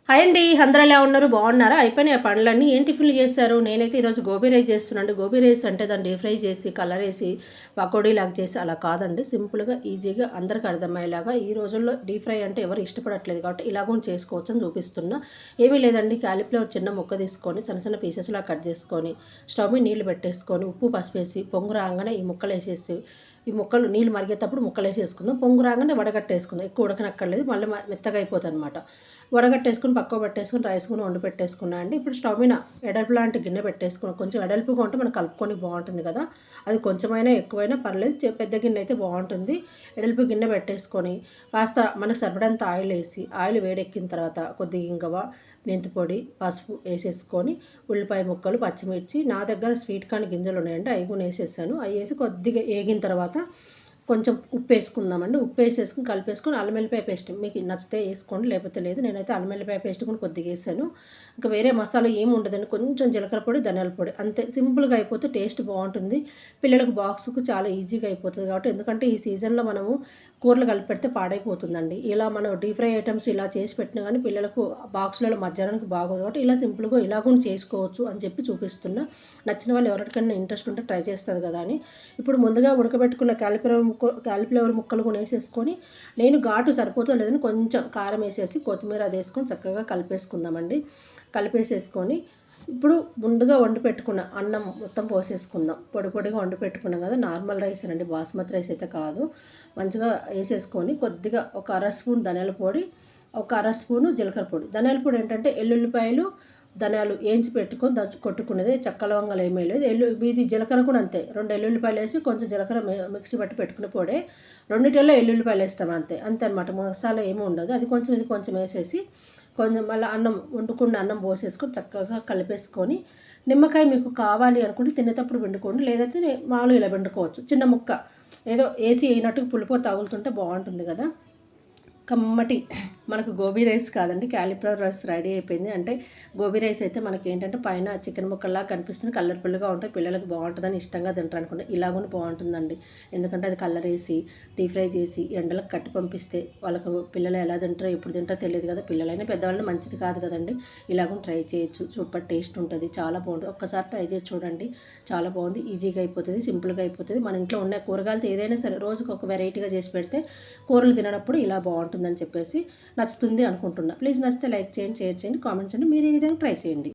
Hi అండి, అందరూ ఎలా ఉన్నారు? బాగున్నారా? అయిపోయినాయి పనులన్నీ. ఏం టిఫిన్లు చేస్తారు? నేనైతే ఈరోజు గోబీ రైస్ చేస్తున్నాను. గోబీ రైస్ అంటే దాన్ని డీప్ ఫ్రై చేసి కలర్ వేసి పకోడీలాగా చేసి అలా కాదండి. సింపుల్గా ఈజీగా అందరికి అర్థమయ్యేలాగా ఈ రోజుల్లో డీప్ ఫ్రై అంటే ఎవరు ఇష్టపడట్లేదు కాబట్టి ఇలాగూ చేసుకోవచ్చు అని చూపిస్తున్నా. ఏమీ లేదండి, క్యాలీఫ్లవర్ చిన్న ముక్క తీసుకొని చిన్న చిన్న పీసెస్లా కట్ చేసుకొని స్టవ్ మీద నీళ్ళు పెట్టేసుకొని ఉప్పు పసుపు వేసి పొంగు రాగానే ఈ ముక్కలు వేసేసి ఈ ముక్కలు నీళ్ళు మరిగేటప్పుడు ముక్కలు వేసేసుకుందాం. పొంగు రాగానే వడగట్టేసుకుందాం. ఎక్కువ ఉడకనక్కర్లేదు, మళ్ళీ మెత్తగా అయిపోతుంది అనమాట. వడగట్టేసుకుని పక్కకు పెట్టేసుకుని రైస్ కూడా వండి పెట్టేసుకున్నా అండి. ఇప్పుడు స్టవ్ మీద వెడల్పు లాంటి గిన్నె పెట్టేసుకుని కొంచెం వెడల్పుగా ఉంటే మనం కలుపుకొని బాగుంటుంది కదా. అది కొంచెమైనా ఎక్కువైనా పర్లేదు, పెద్ద గిన్నె అయితే బాగుంటుంది. వెడల్పు గిన్నె పెట్టేసుకొని కాస్త మనకు సరిపడంత ఆయిల్ వేసి ఆయిల్ వేడెక్కిన తర్వాత కొద్దిగా ఇంగవ, మెంతి పొడి, పసుపు వేసేసుకొని ఉల్లిపాయ ముక్కలు, పచ్చిమిర్చి, నా దగ్గర స్వీట్ కార్న్ గింజలు ఉన్నాయండి, అవి కూడా వేసేసాను. అవి వేసి కొద్దిగా వేగిన తర్వాత కొంచెం ఉప్పు వేసుకుందామండి. ఉప్పు వేసేసుకుని కలిపేసుకొని అల్లం వెల్లిపాయ పేస్ట్ మీకు నచ్చితే వేసుకోండి, లేకపోతే లేదు. నేనైతే అల్లం వెల్లిపాయ పేస్ట్ కూడా కొద్దిగా వేసాను. ఇంకా వేరే మసాలా ఏమి ఉండదండి, కొంచెం జీలకర్ర పొడి, ధనియాల పొడి, అంతే. సింపుల్గా అయిపోతే టేస్ట్ బాగుంటుంది. పిల్లలకు బాక్స్కు చాలా ఈజీగా అయిపోతుంది కాబట్టి, ఎందుకంటే ఈ సీజన్లో మనము కూరలు కలిపి పెడితే పాడైపోతుందండి. ఇలా మనం డీప్ ఫ్రై ఐటమ్స్ ఇలా చేసి పెట్టినా కానీ పిల్లలకు బాక్స్లలో మధ్యాహ్నానికి బాగోదు కాబట్టి ఇలా సింపుల్గా ఇలా కూడా చేసుకోవచ్చు అని చెప్పి చూపిస్తున్నా. నచ్చిన వాళ్ళు ఎవరికైనా ఇంట్రెస్ట్ ఉంటే ట్రై చేస్తారు కదా అని. ఇప్పుడు ముందుగా ఉడకబెట్టుకున్న కాలీఫ్లవర్ ముక్కలు కూడా వేసేసుకొని నేను ఘాటు సరిపోతుందో లేదని కొంచెం కారం వేసేసి కొత్తిమీర అది వేసుకొని చక్కగా కలిపేసుకుందామండి. కలిపేసేసుకొని ఇప్పుడు ముందుగా వండి పెట్టుకున్న అన్నం మొత్తం పోసేసుకుందాం. పొడి పొడిగా వండి పెట్టుకున్నాం కదా, నార్మల్ రైస్ అండి, బాస్మతి రైస్ అయితే కాదు. మంచిగా వేసేసుకొని కొద్దిగా ఒక అర స్పూన్ ధనియాల పొడి, ఒక అర స్పూను జీలకర్ర పొడి. ధనియాల పొడి ఏంటంటే ఎల్లుల్లిపాయలు ధనియాలు వేయించి పెట్టుకొని కొట్టుకునేది, చెక్క లవంగాలు ఏమీ లేదు. ఇది జీలకర్ర కూడా అంతే, 2 ఎల్లుల్లిపాయలు వేసి కొంచెం జీలకర్ర మిక్సీ పట్టి పెట్టుకునే పొడే. రెండిటిల్లో ఎల్లుల్లిపాయలు వేస్తాం, అంతే అంతే అనమాట. మసాలా ఏమీ ఉండదు. అది కొంచెం ఇది కొంచెం వేసేసి కొంచెం మళ్ళీ అన్నం వండుకున్న అన్నం పోసేసుకొని చక్కగా కలిపేసుకొని, నిమ్మకాయ మీకు కావాలి అనుకుంటే తినేటప్పుడు పిండుకోండి, లేదంటే మామూలుగా ఇలా పిండుకోవచ్చు. చిన్న ముక్క ఏదో వేసి వేయినట్టుగా పులిపో తగులుతుంటే బాగుంటుంది కదా. కమ్మటి మనకు గోబీ రైస్ కాదండి, క్యాలీఫ్లవర్ రైస్ రెడీ అయిపోయింది. అంటే గోబీ రైస్ అయితే మనకి ఏంటంటే పైన చికెన్ ముక్కల్లా కనిపిస్తుంది, కలర్ఫుల్గా ఉంటాయి, పిల్లలకు బాగుంటుందని ఇష్టంగా తింటారు అనుకుంటే ఇలాగుని బాగుంటుందండి. ఎందుకంటే అది కలర్ వేసి డీప్ ఫ్రై చేసి ఎండలకు కట్టి పంపిస్తే వాళ్ళకు పిల్లలు ఎలా తింటారో ఎప్పుడు తింటారో తెలియదు కదా. పిల్లలైనా పెద్దవాళ్ళని మంచిది కాదు కదండి. ఇలాగూ ట్రై చేయొచ్చు, సూపర్ టేస్ట్ ఉంటుంది, చాలా బాగుంటుంది. ఒక్కసారి ట్రై చేసి చూడండి, చాలా బాగుంది. ఈజీగా అయిపోతుంది, సింపుల్గా అయిపోతుంది. మన ఇంట్లో ఉన్న కూరగాయలతో ఏదైనా సరే రోజుకు ఒక వెరైటీగా చేసి పెడితే కూరలు తినప్పుడు ఇలా బాగుంటుందని చెప్పేసి నచ్చుతుంది అనుకుంటున్నా. ప్లీజ్ నచ్చితే లైక్ చేయండి, షేర్ చేయండి, కామెంట్ చేయండి. మీరు ఈ విధంగా ట్రై చేయండి.